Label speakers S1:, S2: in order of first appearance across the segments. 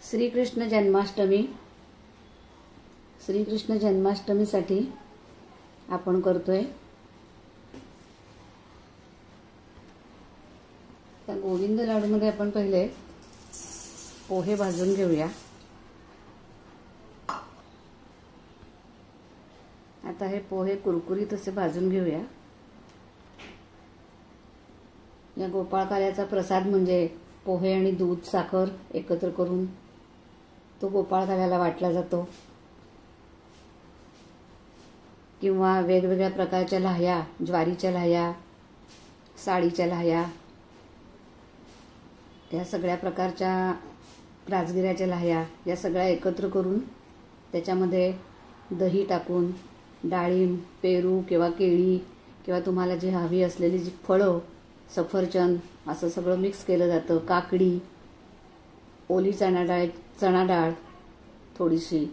S1: श्रीकृष्ण जन्माष्टमी. श्रीकृष्ण जन्माष्टमीसाठी आपण करतोय त्या गोविंद लाडूमध्ये आपण पहिले पोहे भाजून घेऊया. आता हे पोहे कुरकुरीत असे भाजून घेऊया. या गोपाळकाल्याचा प्रसाद म्हणजे पोहे आणि दूध साखर एकत्र करून तो गोपाळकाल्याला वाटला जातो. किंवा वेगवेगळ्या प्रकारच्या लाह्या, ज्वारीच्या लाह्या, साळीच्या लाह्या, या सगळ्या प्रकारच्या राजगिऱ्याच्या लाह्या या सगळ्या एकत्र करून त्याच्यामध्ये दही टाकून डाळिंब, पेरू किंवा केळी किंवा तुम्हाला जी हवी असलेली जी फळं, सफरचंद असं सगळं मिक्स केलं जातं. काकडी, ओली चणा डाळ थोडीशी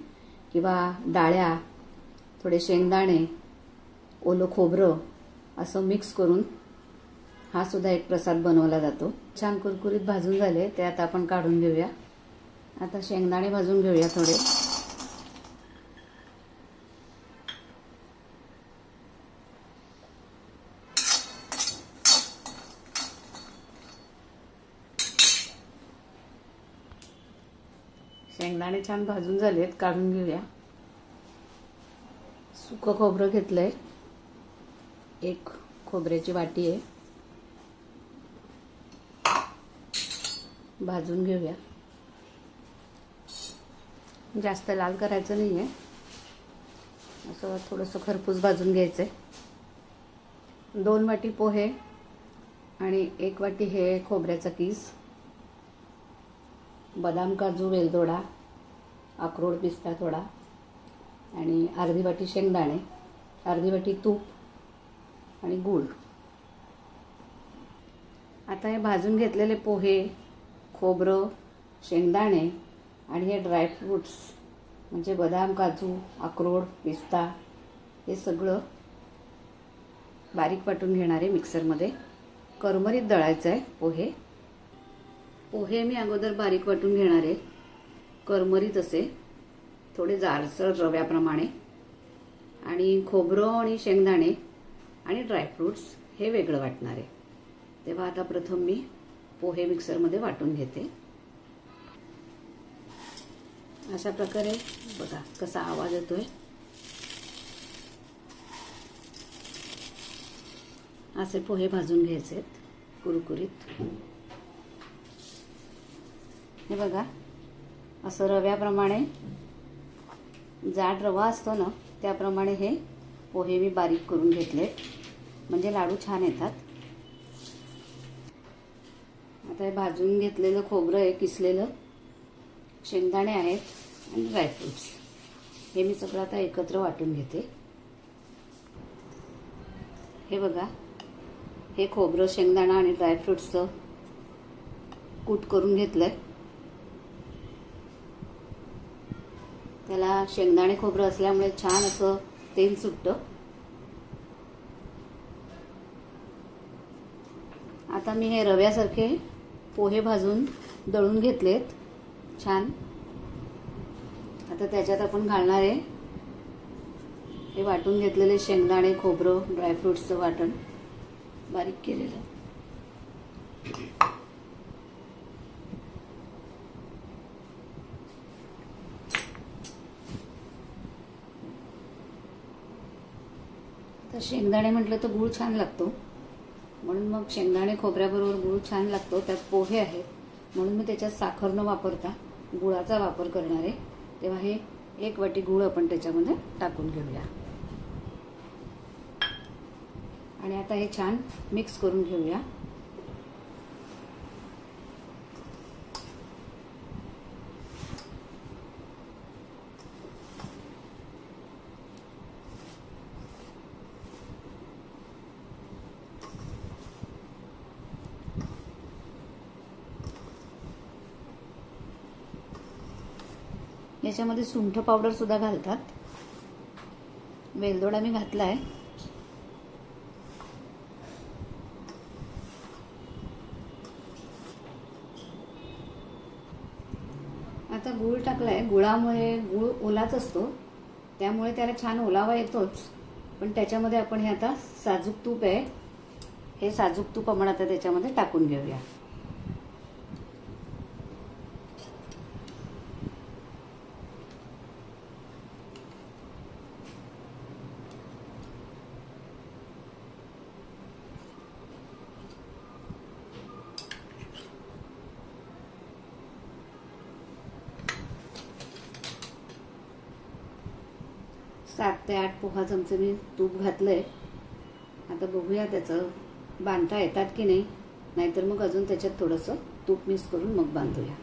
S1: किंवा डाळ्या, थोडे शेंगदाणे, ओलं खोबरं असं मिक्स करून हा सुद्धा एक प्रसाद बनवला जातो. छान कुरकुरीत भाजून झाले ते आता आपण काढून घेऊया. आता शेंगदाणे भाजून घेऊया थोडे. शेंगदाणे छान भाजून झालेत, काढून घेऊया. सुकं खोबरं घेतलंय, एक खोबऱ्याची वाटी आहे, भाजून घेऊया. जास्त लाल करायचं नाहीये, असं थोडंसं खरपूस भाजून घ्यायचंय. 2 वाटी पोहे आणि 1 वाटी हे खोबऱ्याचा किस, बदाम, काजू, वेलदोडा, अक्रोड, पिस्ता थोडा आणि अर्धी वाटी शेंगदाणे, अर्धी वाटी तूप आणि गूळ. आता हे भाजून घेतलेले पोहे, खोबरं, शेंगदाणे आणि हे ड्रायफ्रूट्स म्हणजे बदाम, काजू, अक्रोड, पिस्ता हे सगळं बारीक वाटून घेणार आहे मिक्सरमध्ये. करमरीत दळायचं आहे पोहे. पोहे मी अगोदर बारीक वाटून घेणार आहे, करमरीत असे थोडे जाडसर रव्याप्रमाणे. आणि खोबरं आणि शेंगदाणे आणि ड्रायफ्रूट्स हे वेगळं वाटणार आहे. तेव्हा आता प्रथम मी पोहे मिक्सरमध्ये वाटून घेते. अशा प्रकारे बघा कसा आवाज येतोय. असे पोहे भाजून घ्यायचे कुरकुरीत. हे बघा असं रव्याप्रमाणे, जाड रवा असतो ना त्याप्रमाणे हे पोहे मी बारीक करून घेतले, म्हणजे लाडू छान येतात. आता हे भाजून घेतलेलं खोबरं आहे, किसलेलं शेंगदाणे आहेत आणि ड्रायफ्रूट्स हे मी सगळं आता एकत्र वाटून घेते. हे बघा हे खोबरं, शेंगदाणा आणि ड्रायफ्रूट्सचं कूट करून घेतलंय. त्याला शेंगदाणे खोबरं असल्यामुळे छान असं तेल सुटतं. आता मी हे रव्यासारखे पोहे भाजून दळून घेतलेत छान. आता त्याच्यात आपण घालणार आहे हे वाटून घेतलेले शेंगदाणे, खोबरं, ड्रायफ्रूट्सचं वाटण बारीक केलेलं. तर शेंगदाणे म्हटलं तर गूळ छान लागतो, म्हणून मग शेंगदाणे खोबऱ्याबरोबर गूळ छान लागतो. त्यात पोहे आहेत म्हणून मी त्याच्यात साखर न वापरता गुळाचा वापर करणार आहे. तेव्हा हे 1 वाटी गूळ आपण त्याच्यामध्ये टाकून घेऊया. आणि आता हे छान मिक्स करून घेऊया. याच्यामध्ये सुंठ पावडर सुद्धा घालतात. वेलदोडा मी घातलाय. आता गूळ टाकलाय. गुळामुळे गूळ ओलाच असतो, त्यामुळे त्याला छान ओलावा येतोच. पण त्याच्यामध्ये आपण हे आता साजूक तूप आहे, हे साजूक तूप आपण आता त्याच्यामध्ये टाकून घेऊया. सात ते 8 पोहा चमचे मी तूप घातलंय. आता बघूया त्याचं बांधता येतात की नाही, नाहीतर मग अजून त्याच्यात थोडंसं तूप मिक्स करून मग बांधूया.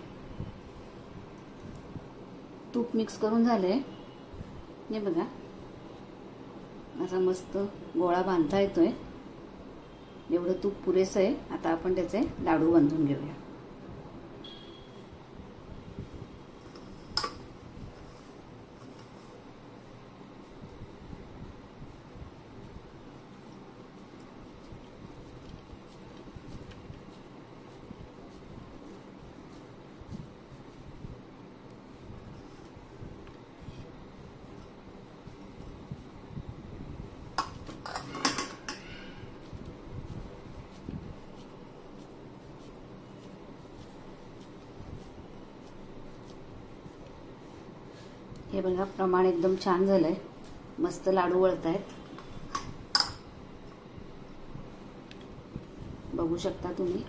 S1: तूप मिक्स करून झालंय, हे बघा असा मस्त गोळा बांधता येतोय. एवढं तूप पुरेसं आहे. आता आपण त्याचे लाडू बांधून घेऊया. हे बघा प्रमाण एकदम छान झालंय, मस्त लाडू वळत आहेत. बघू शकता तुम्ही.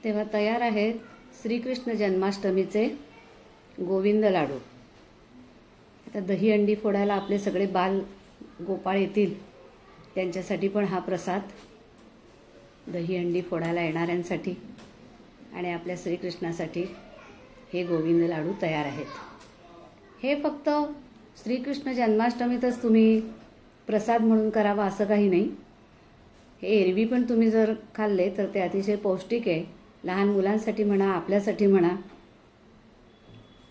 S1: तेव्हा तयार आहेत श्रीकृष्ण जन्माष्टमीचे गोविंद लाडू. आता दही अंडी फोडायला आपले सगळे बाल गोपाळ येतील, त्यांच्यासाठी पण हा प्रसाद. दही अंडी फोडायला येणाऱ्यांसाठी आणि आपल्या श्रीकृष्णासाठी हे गोविंद लाडू तयार आहेत. हे फक्त श्रीकृष्ण जन्माष्टमीतच तुम्ही प्रसाद म्हणून करावा असं काही नाही. हे एरवी पण तुम्ही जर खाल्ले तर ते अतिशय पौष्टिक आहे. लहान मुलांसाठी म्हणा, आपल्यासाठी म्हणा,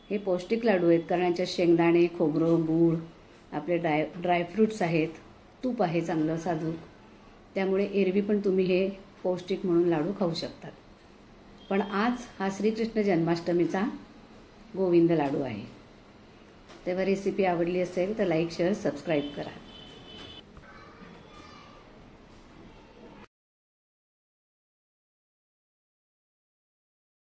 S1: हे पौष्टिक लाडू आहेत. कारण याच्यात शेंगदाणे, खोबरं, गूळ, आपले ड्रायफ्रूट्स आहेत, तूप आहे चांगलं साजूक. त्यामुळे एरवी पण तुम्ही हे पौष्टिक म्हणून लाडू खाऊ शकतात. पण आज हा श्रीकृष्ण जन्माष्टमीचा गोविंद लाडू आहे. तेव्हा रेसिपी आवडली असेल तर लाईक, शेअर, सबस्क्राईब करा.